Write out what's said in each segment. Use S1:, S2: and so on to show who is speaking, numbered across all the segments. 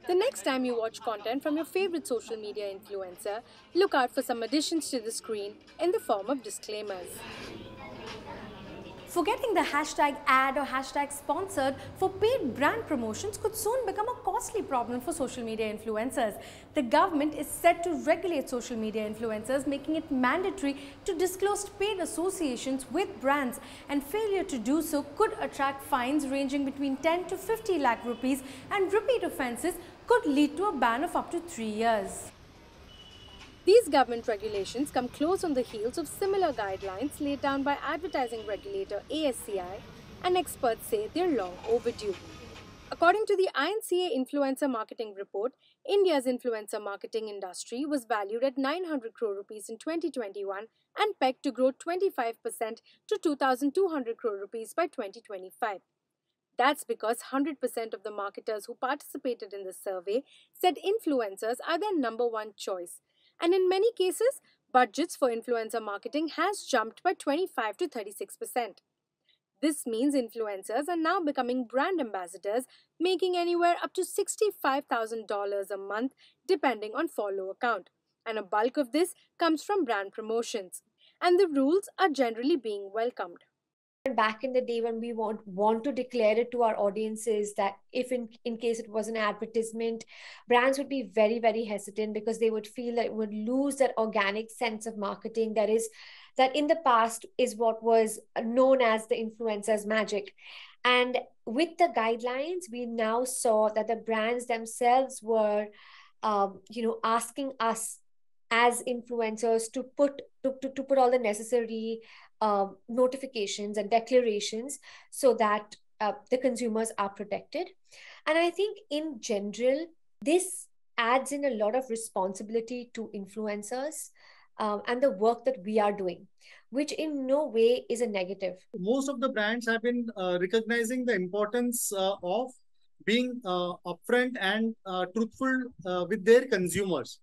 S1: The next time you watch content from your favorite social media influencer, look out for some additions to the screen in the form of disclaimers.
S2: Forgetting the hashtag ad or hashtag sponsored for paid brand promotions could soon become a costly problem for social media influencers. The government is set to regulate social media influencers, making it mandatory to disclose paid associations with brands, and failure to do so could attract fines ranging between 10 to 50 lakh rupees, and repeat offences could lead to a ban of up to 3 years.
S1: These government regulations come close on the heels of similar guidelines laid down by advertising regulator ASCI, and experts say they're long overdue. According to the INCA Influencer Marketing Report, India's influencer marketing industry was valued at 900 crore rupees in 2021 and pegged to grow 25% to 2,200 crore rupees by 2025. That's because 100% of the marketers who participated in the survey said influencers are their number one choice. And in many cases, budgets for influencer marketing has jumped by 25 to 36%. This means influencers are now becoming brand ambassadors, making anywhere up to $65,000 a month depending on follow count. And a bulk of this comes from brand promotions. And the rules are generally being welcomed.
S3: Back in the day when we want to declare it to our audiences that if in case it was an advertisement, brands would be very, very hesitant because they would feel that it would lose that organic sense of marketing that in the past is what was known as the influencer's magic. And with the guidelines, we now saw that the brands themselves were asking us as influencers to put all the necessary notifications and declarations so that the consumers are protected. And I think in general, this adds in a lot of responsibility to influencers and the work that we are doing, which in no way is a negative.
S4: Most of the brands have been recognizing the importance of being upfront and truthful with their consumers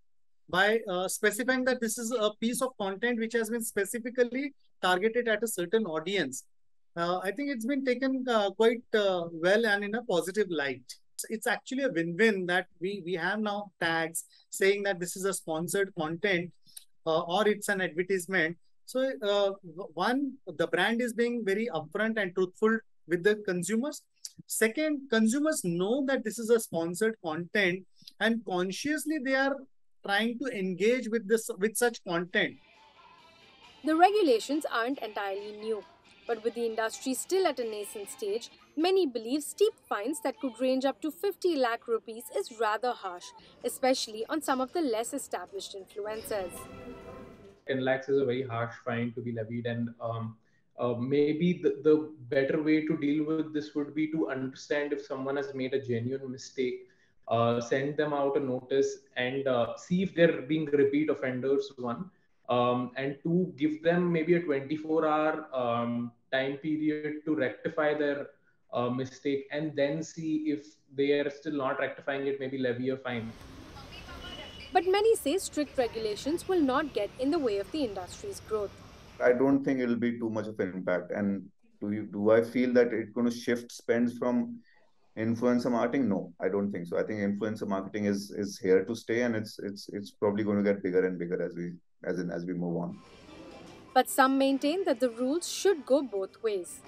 S4: by specifying that this is a piece of content which has been specifically targeted at a certain audience. I think it's been taken quite well and in a positive light. It's actually a win-win that we have now tags saying that this is a sponsored content or it's an advertisement. So one, the brand is being very upfront and truthful with the consumers. Second, consumers know that this is a sponsored content and consciously they are trying to engage with such content.
S1: The regulations aren't entirely new, but with the industry still at a nascent stage, many believe steep fines that could range up to 50 lakh rupees is rather harsh, especially on some of the less established influencers.
S5: 10 lakhs is a very harsh fine to be levied, and maybe the better way to deal with this would be to understand if someone has made a genuine mistake, send them out a notice and see if they're being repeat offenders, one, and two, give them maybe a 24-hour time period to rectify their mistake, and then see if they are still not rectifying it, maybe levy a fine.
S1: But many say strict regulations will not get in the way of the industry's growth.
S6: I don't think it'll be too much of an impact. And do I feel that it's going to shift spends from influencer marketing? No, I don't think so. I think influencer marketing is here to stay, and it's probably going to get bigger and bigger as we move on.
S1: But some maintain that the rules should go both ways.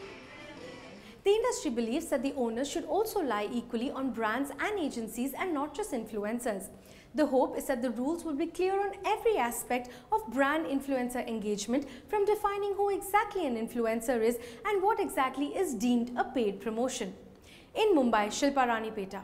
S2: The industry believes that the onus should also lie equally on brands and agencies and not just influencers. The hope is that the rules will be clear on every aspect of brand influencer engagement, from defining who exactly an influencer is and what exactly is deemed a paid promotion. In Mumbai, Shilpa Rani Peta.